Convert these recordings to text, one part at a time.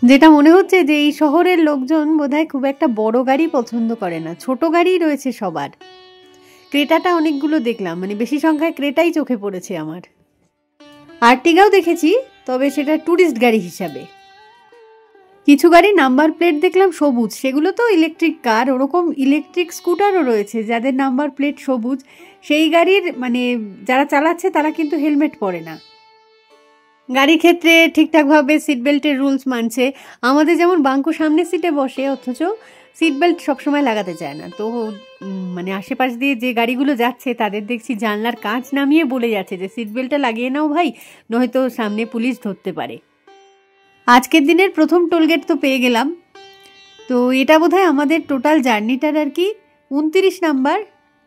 যেটা মনে হচ্ছে যে এই শহরের লোকজন বোধহয় খুব একটা বড় গাড়ি পছন্দ করে না, ছোট গাড়ি রয়েছে সবার। ক্রেটাটা অনেকগুলো দেখলাম, মানে বেশি সংখ্যায় ক্রেটাই চোখে পড়েছে আমার। আর্টিগাও দেখেছি, তবে সেটা ট্যুরিস্ট গাড়ি হিসাবে। কিছু গাড়ি নাম্বার প্লেট দেখলাম সবুজ, সেগুলো তো ইলেকট্রিক কার। ওরকম ইলেকট্রিক স্কুটারও রয়েছে যাদের নাম্বার প্লেট সবুজ। সেই গাড়ির মানে যারা চালাচ্ছে তারা কিন্তু হেলমেট পরে না। গাড়ির ক্ষেত্রে ঠিকঠাকভাবে সিট বেল্টের রুলস মানছে। আমাদের যেমন বাঙ্কু সামনের সিটে বসে, অথচ সিট বেল্ট সবসময় লাগাতে চায় না। তো মানে আশেপাশ দিয়ে যে গাড়িগুলো যাচ্ছে তাদের দেখছি জানলার কাঁচ নামিয়ে বলে যাচ্ছে যে সিট বেল্টটা লাগিয়ে নাও ভাই, নয়তো সামনে পুলিশ ধরতে পারে। আজকের দিনের প্রথম টোলগেট তো পেয়ে গেলাম। তো এটা বোধহয় আমাদের টোটাল জার্নিটার আর কি 29 নাম্বার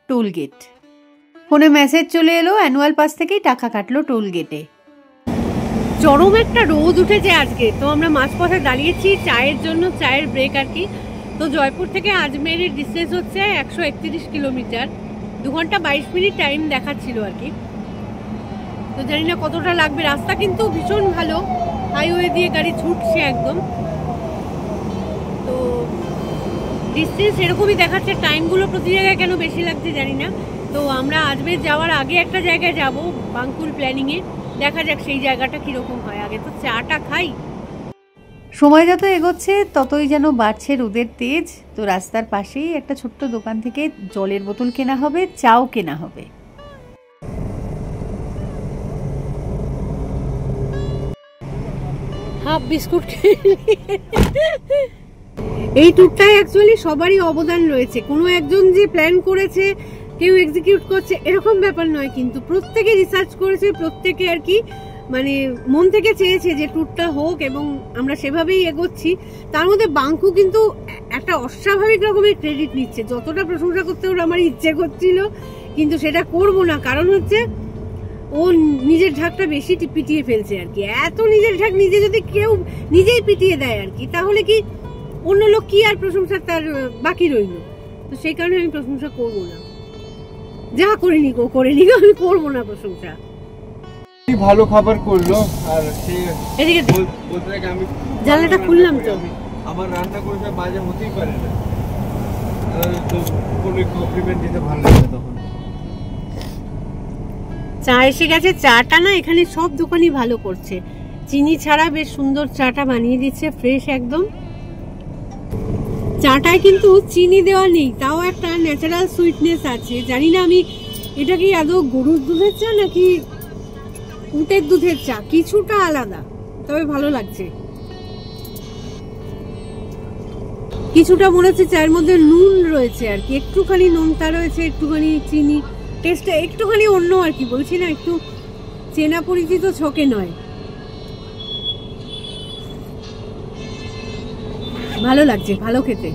টোলগেট। ফোনে মেসেজ চলে এলো, অ্যানুয়াল পাস থেকেই টাকা কাটলো টোলগেটে। চরম একটা রোদ উঠেছে আজকে, তো আমরা মাঝপথে দাঁড়িয়েছি চায়ের জন্য, চায়ের ব্রেক আর কি। তো জয়পুর থেকে আজমেরের ডিস্টেন্স হচ্ছে 131 কিলোমিটার, 2 ঘন্টা 22 মিনিট টাইম দেখাচ্ছিল আর কি। তো জানি না কতটা লাগবে। রাস্তা কিন্তু ভীষণ ভালো, হাইওয়ে দিয়ে গাড়ি ছুটছে একদম। তো ডিস্টেন্স এরকমই দেখাচ্ছে, টাইমগুলো প্রতি জায়গায় কেন বেশি লাগছে জানি না। তো আমরা আজমের যাওয়ার আগে একটা জায়গায় যাব বাঙ্কুল প্ল্যানিংয়ে, দেখা যাক সেই জায়গাটা কিরকম হয়। আগে তো চাটা খাই। সময় যত এগোচ্ছে ততই যেন বাড়ছে রোদের তেজ। তো রাস্তার পাশেই একটা ছোট্ট দোকান থেকে জলের বোতল কেনা হবে, চাও কেনা হবে। Half biscuit. এই ট্যুরটায় অ্যাকচুয়ালি সবারই অবদান রয়েছে। কোনো একজন যে প্ল্যান করেছে, কেউ এক্সিকিউট করছে এরকম ব্যাপার নয়, কিন্তু প্রত্যেকে রিসার্চ করেছে, প্রত্যেকে আর কি মানে মন থেকে চেয়েছে যে ট্যুরটা হোক, এবং আমরা সেভাবেই এগোচ্ছি। তার মধ্যে বাঙ্কু কিন্তু একটা অস্বাভাবিক রকমের ক্রেডিট নিচ্ছে। যতটা প্রশংসা করতে ওর আমার ইচ্ছে করছিল, কিন্তু সেটা করব না, কারণ হচ্ছে ও নিজের ঢাকটা বেশি পিটিয়ে ফেলছে আর কি। এত নিজের ঢাক নিজে যদি কেউ নিজেই পিটিয়ে দেয় আর কি, তাহলে কি অন্য লোক কি আর প্রশংসা তার বাকি রইল? তো সেই কারণে আমি প্রশংসা করবো না, যা করিনি আমি করবো না প্রশংসা। ভালো খাবার করলো, আর সে এদিকে বলতে থাকে আমি জানলাটা খুললাম, তো আমার রান্না করে বাজে হতেই পারে না, তো কোনো কমপ্লিমেন্ট দিতে ভালো লাগে তখন। চা এসে গেছে। চাটা না এখানে সব দোকানই ভালো করছে, চিনি ছাড়া বেশ সুন্দর চাটা বানিয়ে দিচ্ছে, ফ্রেশ একদম। চাটায় কিন্তু চিনি দেওয়া নেই, তাও একটা ন্যাচারাল সুইটনেস আছে। জানি না আমি এটা কি আদৌ গরুর দুধের চা নাকি উটের দুধের চা, কিছুটা আলাদা, তবে ভালো লাগছে। কিছুটা মনে হচ্ছে চায়ের মধ্যে নুন রয়েছে আর কি, একটুখানি নোনতা রয়েছে, একটুখানি চিনি, টেস্টটা একটুখানি অন্য আর কি। বলছি না একটু চেনা পরিচিত ছকে নয়, ভালো লাগছে, ভালো খেতে।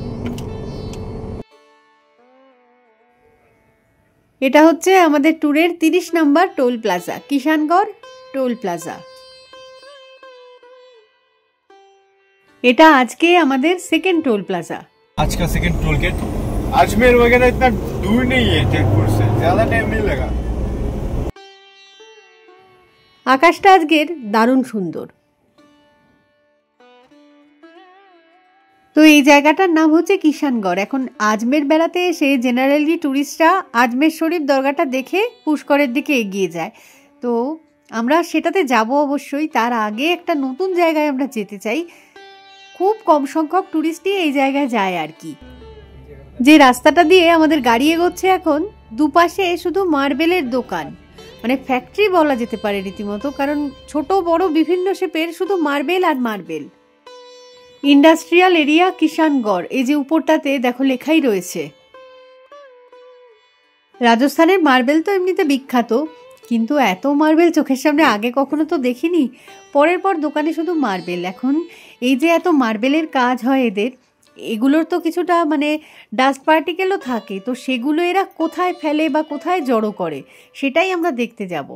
এটা হচ্ছে আমাদের ট্যুরের 30 number toll plaza, Kishangarh toll plaza. এটা আজকে আমাদের সেকেন্ড टोल प्लाजा। आज का सेकंड टोल गेट। अजमेर वगैरह इतना दूर नहीं है जयपुर से, ज्यादा टाइम नहीं लगा। আকাশটা আজকের দারুণ সুন্দর। তো এই জায়গাটার নাম হচ্ছে কিষানগড়। এখন আজমের বেড়াতে এসে জেনারেলি টুরিস্টরা আজমের শরীফ দরগাটা দেখে পুষ্করের দিকে এগিয়ে যায়। তো আমরা সেটাতে যাব অবশ্যই। তার আগে একটা নতুন জায়গায় আমরা যেতে চাই। খুব কম সংখ্যক টুরিস্টই এই জায়গায় যায় আর কি। যে রাস্তাটা দিয়ে আমাদের গাড়ি এগোচ্ছে এখন, দুপাশে শুধু মার্বেলের দোকান, মানে ফ্যাক্টরি বলা যেতে পারে রীতিমতো, কারণ ছোট বড় বিভিন্ন শেপের শুধু মার্বেল আর মার্বেল। ইন্ডাস্ট্রিয়াল এরিয়া কিষানগড়, এই যে উপরটাতে দেখো লেখাই রয়েছে। রাজস্থানের মার্বেল তো এমনিতে বিখ্যাত, কিন্তু এত মার্বেল চোখের সামনে আগে কখনো তো দেখিনি। পরের পর দোকানে শুধু মার্বেল। এখন এই যে এত মার্বেলের কাজ হয় এদের, এগুলোর তো কিছুটা মানে ডাস্ট পার্টিকেলও থাকে, তো সেগুলো এরা কোথায় ফেলে বা কোথায় জড়ো করে সেটাই আমরা দেখতে যাব।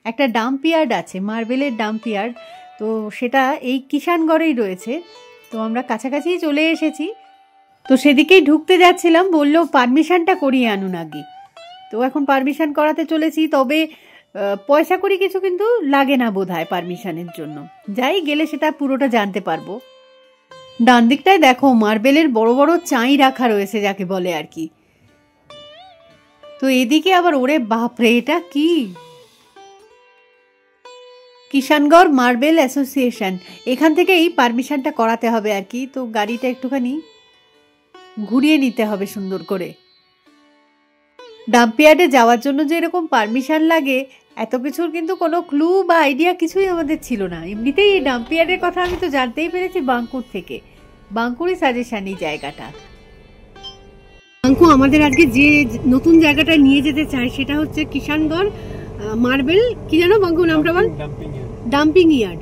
একটা ডাম্প ইয়ার্ড আছে, মার্বেলের ডাম্প ইয়ার্ড, তো সেটা এই কিষানগড়েই রয়েছে। তো আমরা কাছাকাছি চলে এসেছি, তো সেদিকেই ঢুকতে যাচ্ছিলাম, বললো পারমিশনটা করিয়ে আনুন আগে। তো এখন পারমিশন করাতে চলেছি, তবে পয়সা করি কিছু কিন্তু লাগে না বোধহয় পারমিশনের জন্য। যাই গেলে সেটা পুরোটা জানতে পারবো। ডান দিকটায় দেখো মার্বেলের বড় বড় চাই রাখা রয়েছে যাকে বলে আর কি। তো এদিকে আবার ওরে বাপরে, এটা কি? কিষানগড় মার্বেল অ্যাসোসিয়েশন, এখান থেকে এই পারমিশনটা করাতে হবে আর কি। তো গাড়িটা একটুখানি ঘুরিয়ে নিতে হবে সুন্দর করে। ডাম্পিয়ার্ডে যাওয়ার জন্য যে এরকম পারমিশন লাগে এত কিছুর কিন্তু কোনো ক্লু বা আইডিয়া কিছুই আমাদের ছিল না। এমনিতেই এই ডাম্পিয়ার্ডের কথা আমি তো জানতেই পেরেছি বাঙ্কুর থেকে। বাঙ্কুরই সাজেশন এই জায়গাটা। বাঙ্কু আমাদের আজকে যে নতুন জায়গাটা নিয়ে যেতে চায় সেটা হচ্ছে কিষানগড় মার্বেল, কি জানো বাঙ্কু নামটা বল? Dumping yard.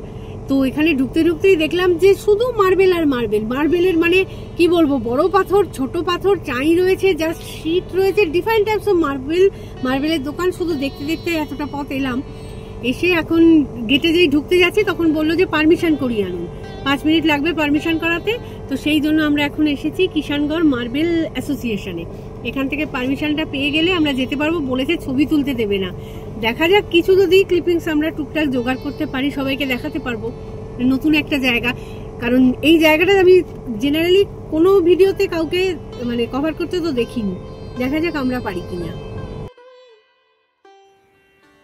তো এখানে ঢুকতে ঢুকতেই দেখলাম যে শুধু মার্বেল আর মার্বেল। মার্বেলের মানে কি বলবো, বড় পাথর, ছোট পাথর, চাই রয়েছে, জাস্ট শীট রয়েছে, ডিফারেন্ট টাইপস অফ মার্বেলের দোকান। শুধু দেখতে দেখতে এতটা পথ এলাম, এসে এখন গেটে যেই ঢুকতে যাচ্ছি তখন বললো যে পারমিশন করিয়ে আনুন, 5 মিনিট লাগবে পারমিশন করাতে। তো সেই জন্য আমরা এখন এসেছি কিষানগড় মার্বেল অ্যাসোসিয়েশনে। এখান থেকে পারমিশনটা পেয়ে গেলে আমরা যেতে পারবো। বলেছে ছবি তুলতে দেবে না, দেখা যাক কিছু যদি ক্লিপিংস আমরা টুকটাক জোগাড় করতে পারি সবাইকে দেখাতে পারবো। নতুন একটা জায়গা, কারণ এই জায়গাটা আমি জেনারেলি কোনো ভিডিওতে কাউকে মানে কভার করতে তো দেখিনি। দেখা যাক আমরা পারি কিনা।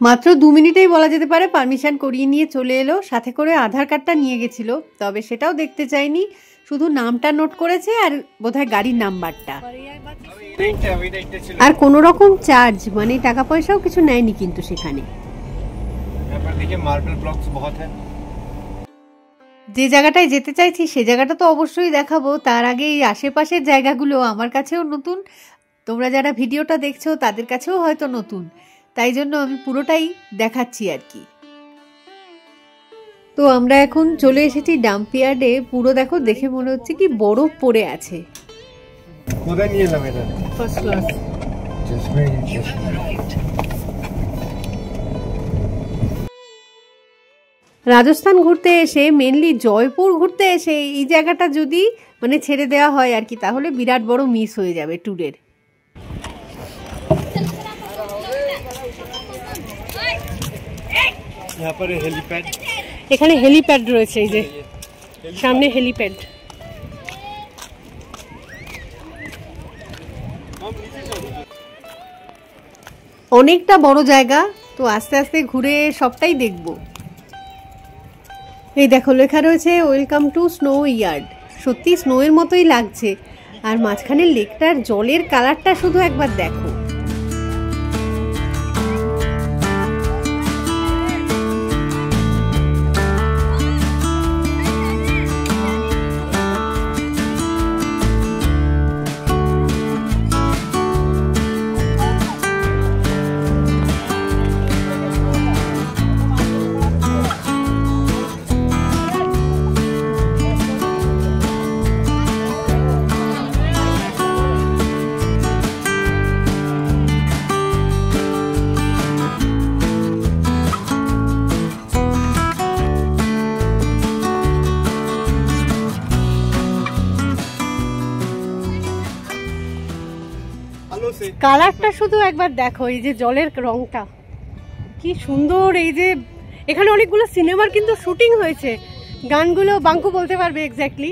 মাত্র 2 মিনিটেই বলা যেতে পারে পারমিশন করিয়ে নিয়ে চলে এলো। সাথে করে আধার কার্ডটা নিয়ে গেছিল, তবে সেটাও দেখতে চাইনি, শুধু নামটা নোট করেছে আর বোধহয় গাড়ির নাম্বারটা। আর কোন রকম চার্জ মানে টাকা পয়সাও কিছু নেয়নি কিন্তু সেখানে। যে জায়গাটায় যেতে চাইছি সে জায়গাটা তো অবশ্যই দেখাবো, তার আগে এই আশেপাশের জায়গাগুলো আমার কাছেও নতুন, তোমরা যারা ভিডিওটা দেখছো তাদের কাছেও হয়তো নতুন, তাই জন্য আমি পুরোটাই দেখাচ্ছি আর কি। তো আমরা এখন চলে এসেছি ডাম্পিয়ার্ডে। পুরো দেখো, দেখে মনে হচ্ছে কি বরফ পড়ে আছে। কোথায় নিয়ে এলাম এটা? First class. রাজস্থান ঘুরতে এসে, মেনলি জয়পুর ঘুরতে এসে এই জায়গাটা যদি মানে ছেড়ে দেওয়া হয় আর কি, তাহলে বিরাট বড় মিস হয়ে যাবে ট্যুরের। এখানে হেলিপ্যাড রয়েছে, এই যে সামনে হেলিপ্যাড। অনেকটা বড় জায়গা, তো আস্তে আস্তে ঘুরে সবটাই দেখব। এই দেখো লেখা রয়েছে ওয়েলকাম টু স্নো ইয়ার্ড। সত্যি স্নোয়ের মতোই লাগছে। আর মাঝখানে লেকটার জলের কালারটা শুধু একবার দেখো। কালারটা শুধু একবার দেখো, এই যে জলের রংটা কি সুন্দর। এই যে এখানে অনেকগুলো সিনেমার কিন্তু শুটিং হয়েছে, গানগুলো বাঙ্কু বলতে পারবে এক্স্যাক্টলি।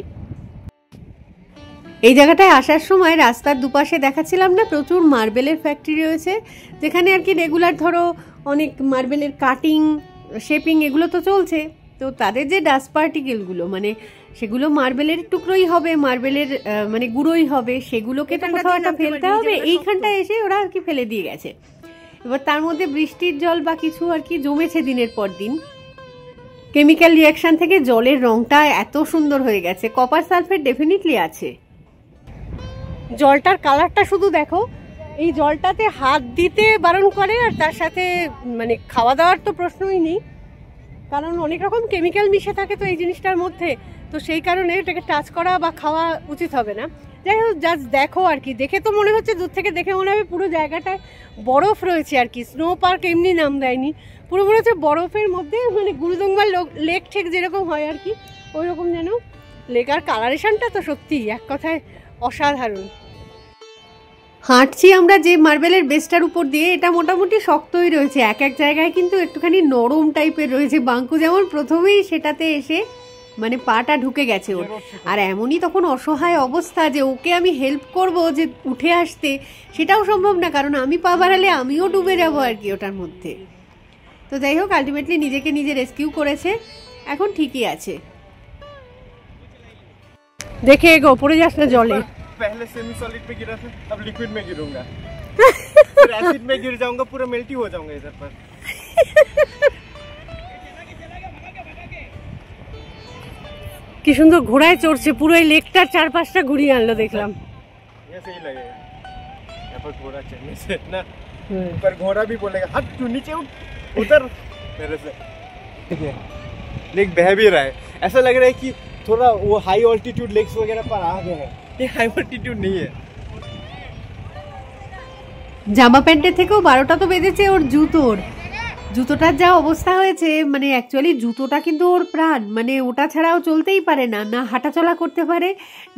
এই জায়গাটায় আসার সময় রাস্তার দুপাশে দেখাচ্ছিলাম না, প্রচুর মার্বেলের ফ্যাক্টরি রয়েছে, যেখানে আর কি রেগুলার ধরো অনেক মার্বেলের কাটিং, শেপিং এগুলো তো চলছে। তো তাদের যে ডাস্ট পার্টিকেলগুলো মানে সেগুলো মার্বেলের টুকরোই হবে, মার্বেলের মানে গুঁড়োই হবে, সেগুলোকে তো কোথাও একটা ফেলতে হবে। এইখানটা এসে ওরা আর কি ফেলে দিয়ে গেছে। এবার তার মধ্যে বৃষ্টির জল বা কিছু আর কি জমেছে দিনের পর দিন, কেমিক্যাল রিয়াকশন থেকে জলের রংটা এত সুন্দর হয়ে গেছে। কপার সালফেট ডেফিনেটলি আছে। জলটার কালারটা শুধু দেখো, এই জলটাতে হাত দিতে বারণ করে, আর তার সাথে মানে খাওয়া দাওয়ার তো প্রশ্নই নেই, কারণ অনেক রকম কেমিক্যাল মিশে থাকে তো এই জিনিসটার মধ্যে। তো সেই কারণে এটাকে টাচ করা বা খাওয়া উচিত হবে না। যাই হোক, জাস্ট দেখো আর কি। দেখে তো মনে হচ্ছে, দূর থেকে দেখে মনে হবে পুরো জায়গাটায় বরফ রয়েছে আর কি। স্নো পার্ক এমনি নাম দেয়নি, পুরো মনে হচ্ছে বরফের মধ্যে, মানে গুরুদঙ্গার লেক ঠিক যেরকম হয় আর কি ওই রকম যেন লেক। আর কালারেশনটা তো সত্যি এক কথায় অসাধারণ। হাঁটছি আমরা যে মার্বেলের বেসটার উপর দিয়ে, এটা মোটামুটি শক্তই রয়েছে, এক এক জায়গায় কিন্তু একটুখানি নরম টাইপের রয়েছে। বাঙ্কু যেমন প্রথমেই সেটাতে এসে মানে পাটা ঢুকে গেছে ওর। আর এমনই তখন অসহায় অবস্থা যে ওকে আমি হেল্প করব যে উঠে আসতে, সেটাও সম্ভব না, কারণ আমি পা বাড়ালে আমিও ডুবে যাবো আর কি ওটার মধ্যে। তো যাই হোক, আলটিমেটলি নিজেকে নিজে রেস্কিউ করেছে, এখন ঠিকই আছে। দেখে এগো, পড়ে যাস না জলে। पहले सेमी सॉलिड पे गिरा था, अब लिक्विड में गिरूंगा, फिर एसिड में गिर जाऊंगा, पूरा मेल्ट ही हो जाऊंगा इधर पर। কি সুন্দর ঘোড়ায় চড়ছে, পুরো এই লেকটার চারপাশটা ঘুরিয়ে আনলো দেখলাম। ये सही लगेगा यहाँ पर घोड़ा चढ़ने से ना, पर घोड़ा भी बोलेगा हट तू नीचे उतर मेरे से। लेक बह भी रहा है, ऐसा लग रहा है कि थोड़ा वो हाई ऑल्टीट्यूड लेक्स वगैरह पर आ गए हैं, ये हाई ऑल्टीट्यूड नहीं है। জামা প্যান্টের থেকেও 12টা তো বেজেছে ওর জুতোটার যা অবস্থা হয়েছে, মানে অ্যাকচুয়ালি জুতোটা কিন্তু ওর প্রাণ, মানে ওটা ছাড়াও চলতেই পারে না, না হাঁটাচলা করতে পারে,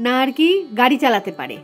না আর কি গাড়ি চালাতে পারে।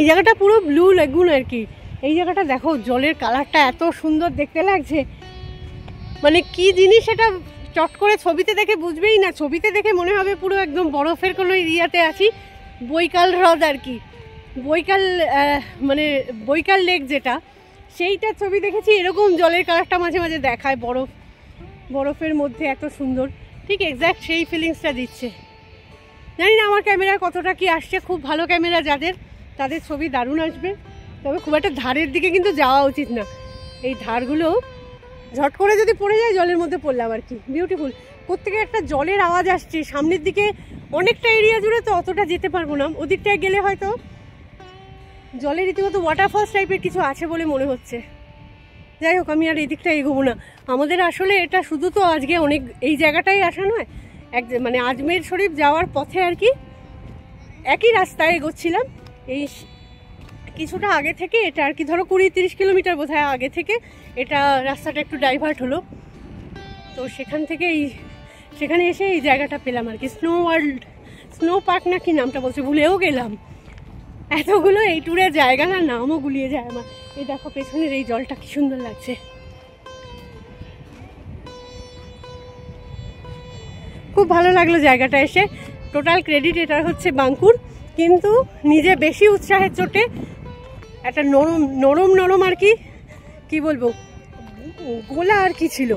এই জায়গাটা পুরো ব্লু লেগুন আর কি। এই জায়গাটা দেখো, জলের কালারটা এত সুন্দর দেখতে লাগছে, মানে কি জিনিস এটা চট করে ছবিতে দেখে বুঝবেই না, ছবিতে দেখে মনে হবে পুরো একদম বরফের কোনো এরিয়াতে আছি। বৈকাল হ্রদ আর কি, বৈকাল মানে বৈকাল লেক যেটা, সেইটার ছবি দেখেছি, এরকম জলের কালারটা মাঝে মাঝে দেখায়, বরফের মধ্যে এত সুন্দর, ঠিক এক্স্যাক্ট সেই ফিলিংসটা দিচ্ছে। জানি না আমার ক্যামেরায় কতটা কি আসছে, খুব ভালো ক্যামেরা যাদের, তাদের ছবি দারুণ আসবে, তবে খুব একটা ধারের দিকে কিন্তু যাওয়া উচিত না, এই ধারগুলো ঝট করে যদি পড়ে যায় জলের মধ্যে পড়লাম আর কি। বিউটিফুল, কোত্থেকে একটা জলের আওয়াজ আসছে সামনের দিকে, অনেকটা এরিয়া জুড়ে তো অতটা যেতে পারবো না, ওদিকটায় গেলে হয়তো জলের রীতিমতো ওয়াটারফলস টাইপের কিছু আছে বলে মনে হচ্ছে। যাই হোক, আমি আর এই দিকটা এগোবো না, আমাদের আসলে এটা শুধু তো আজকে অনেক এই জায়গাটাই আসা নয়, মানে আজমের শরীফ যাওয়ার পথে আর কি একই রাস্তায় এগোচ্ছিলাম, এই কিছুটা আগে থেকে এটা আর কি, ধরো 20-30 কিলোমিটার বোধহয় আগে থেকে এটা রাস্তাটা একটু ডাইভার্ট হলো, তো সেখানে এসে এই জায়গাটা পেলাম আর কি। স্নো পার্ক না কি নামটা বলছে, ভুলেও গেলাম, এতগুলো এই ট্যুরের জায়গা না, নামও গুলিয়ে যায় আমার। এই দেখো পেছনের এই জলটা কি সুন্দর লাগছে, খুব ভালো লাগলো জায়গাটা এসে। টোটাল ক্রেডিট এটার হচ্ছে বাঙ্কুর, কিন্তু নিজে বেশি উৎসাহের চোটে একটা নরম আর কি বলবো গোলা আর কি ছিল,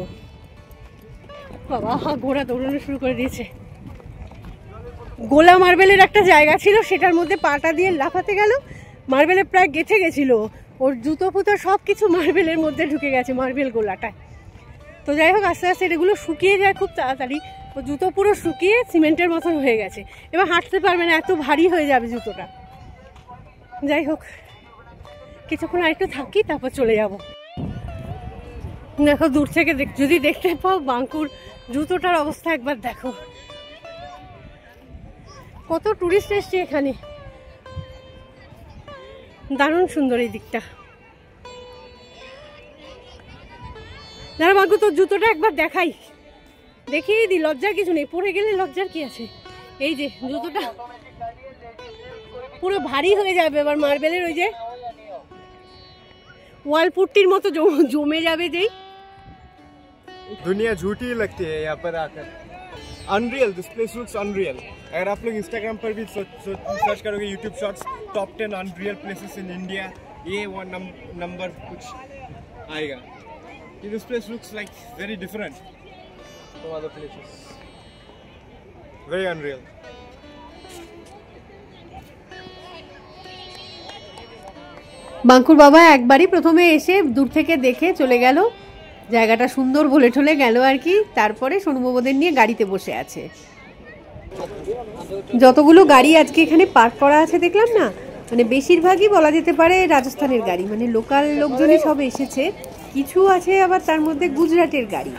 বাবা ঘোড়া দৌড়ানো শুরু করে দিয়েছে। গোলা মার্বেলের একটা জায়গা ছিল, সেটার মধ্যে পাটা দিয়ে লাফাতে গেল, মার্বেলে প্রায় গেঁথে গেছিল, ওর জুতো ফুতো সব কিছু মার্বেলের মধ্যে ঢুকে গেছে, মার্বেল গোলাটায়। তো যাই হোক, আস্তে আস্তে এগুলো শুকিয়ে যায় খুব তাড়াতাড়ি, ও জুতো পুরো শুকিয়ে সিমেন্টের মতন হয়ে গেছে, এবার হাঁটতে পারবে না, এত ভারী হয়ে যাবে জুতোটা। যাই হোক, কিছুক্ষণ আরেকটু থাকি, তারপর চলে যাব। দেখো দূর থেকে যদি দেখতে পাও বাঙ্কুর জুতোটার অবস্থা একবার দেখো, কত টুরিস্ট এসছে এখানে, দারুণ সুন্দর এই দিকটা। দাঁড়া বাঙ্কু, তোর জুতোটা একবার দেখিয়ে দি, লজ্জার কিছু নেই, পরে গেলে লজ্জার কি আছে। এই যে জুতোটা পুরো ভারী হয়ে যাবে এবার, মার্বেলের ওই যে ওয়াল पुट्टीर मतो जमे जाबे जेई। दुनिया झूठी लगती है यहाँ पर आकर, unreal, this place looks unreal. अगर आप लोग इंस्टाग्राम पर भी सर्च करोगे YouTube shorts top 10 unreal places in India, ये वन नंबर कुछ आएगा। This place looks like very different from other places, very unreal. বাঙ্কুর বাবা একবারই প্রথমে এসে দূর থেকে দেখে চলে গেল, জায়গাটা সুন্দর বলে ঠলে গেল আর কি। তারপরে সোনুবাবুদের নিয়ে গাড়িতে বসে আছে। যতগুলো গাড়ি আজকে এখানে পার্ক করা আছে দেখলাম না, মানে বেশিরভাগই বলা যেতে পারে রাজস্থানের গাড়ি, মানে লোকাল লোকজনই সব এসেছে। কিছু আছে আবার তার মধ্যে গুজরাটের গাড়ি,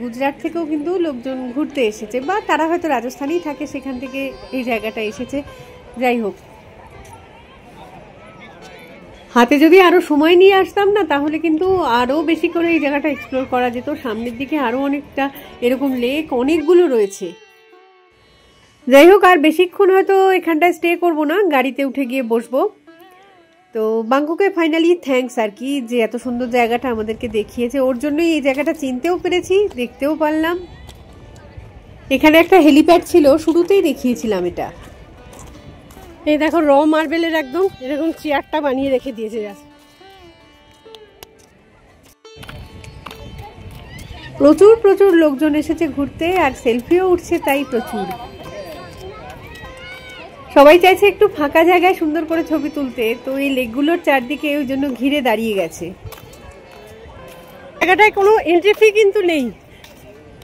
গুজরাট থেকেও কিন্তু লোকজন ঘুরতে এসেছে, বা তারা হয়তো রাজস্থানেই থাকে, সেখান থেকে এই জায়গাটা এসেছে। যাই হোক, হাতে যদি আরো সময় নিয়ে আসতাম না, তাহলে কিন্তু আরো বেশি করে এই জায়গাটা এক্সপ্লোর করা যেত। সামনের দিকে আরো অনেকটা এরকম লেক অনেকগুলো রয়েছে। যাই হোক, আর বেশিক্ষণ হয়তো এখানটায় স্টে করবো না, গাড়িতে উঠে গিয়ে বসবো। তো বাঙ্কুকে ফাইনালি থ্যাঙ্কস আর কি, যে এত সুন্দর জায়গাটা আমাদেরকে দেখিয়েছে। ওর জন্যই এই জায়গাটা চিনতেও পেরেছি, দেখতেও পারলাম। এখানে একটা হেলিপ্যাড ছিল, শুরুতেই দেখিয়েছিলাম এটা। এই দেখো র মার্বেলের একদম এরকম চেয়ারটা বানিয়ে রেখে দিয়েছে। প্রচুর প্রচুর লোকজন এসেছে ঘুরতে, আর সেলফিও উঠছে তাই প্রচুর। সবাই চাইছে একটু ফাঁকা জায়গায় সুন্দর করে ছবি তুলতে, তো এই লেকগুলোর চারদিকে ওই জন্য ঘিরে দাঁড়িয়ে গেছে। জায়গাটায় কোনো এন্ট্রি ফি কিন্তু নেই,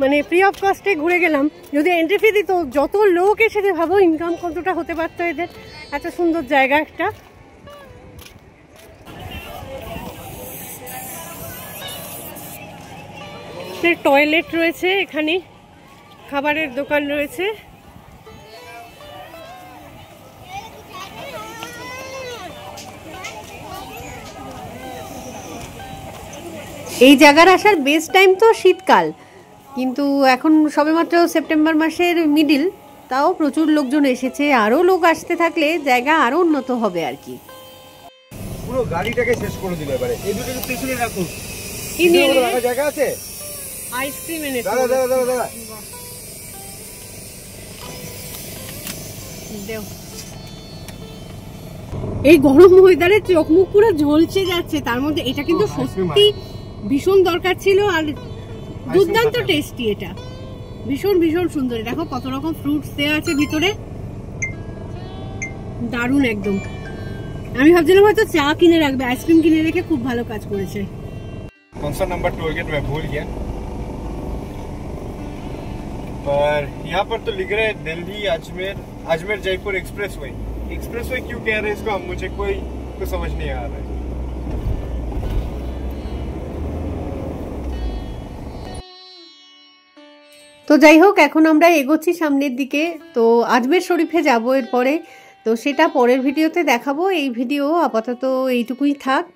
মানে ফ্রি অফ কস্টে ঘুরে গেলাম। যদি এন্ট্রি ফি দিত, যত লোক এসেছে ভাবো ইনকাম কতটা হতে পারতো এদের। এত সুন্দর জায়গা একটা। টয়লেট রয়েছে এখানে, খাবারের দোকান রয়েছে। এই জায়গার আসার বেস্ট টাইম তো শীতকাল, কিন্তু এখন সবেমাত্র সেপ্টেম্বর মাসের মিডিল, তাও প্রচুর লোকজন এসেছে। আরো লোক আসতে থাকলে জায়গা আরো উন্নত হবে আর কি। পুরো গাড়িটাকে শেষ করে দিল এবারে। এই দুটোকে পেছনে রাখুন, কি নিয়ে রাখা জায়গা আছে? আইসক্রিম এনে দাঁড়া দাঁড়া দাঁড়া দাঁড়া দেও। এই গরম ওয়েদারে চোখ মুখ পুরো ঝলসে যাচ্ছে, তার মধ্যে এটা কিন্তু সত্যি ভীষণ দরকার ছিল। আর দুর্দান্ত টেস্টি, এটা ভীষণ ভীষণ সুন্দর। দেখো কত রকম ফ্রুটস দেওয়া আছে ভিতরে, দারুণ একদম। আমি ভাবছিলাম হয়তো চা কিনে রাখবে, আইসক্রিম কিনে রেখে খুব ভালো কাজ করেছে। कौन सा नंबर टोल गेट मैं भूल गया, पर यहाँ पर तो लिख रहे हैं दिल्ली अजमेर जयपुर एक्सप्रेसवे। एक्सप्रेसवे क्यों कह रहे हैं इसको, मुझे कोई समझ नहीं आ रहा है। তো যাই হোক, এখন আমরা এগোচ্ছি সামনের দিকে। তো আজমের শরীফে যাবো এরপরে, তো সেটা পরের ভিডিওতে দেখাবো। এই ভিডিও আপাতত এইটুকুই থাক।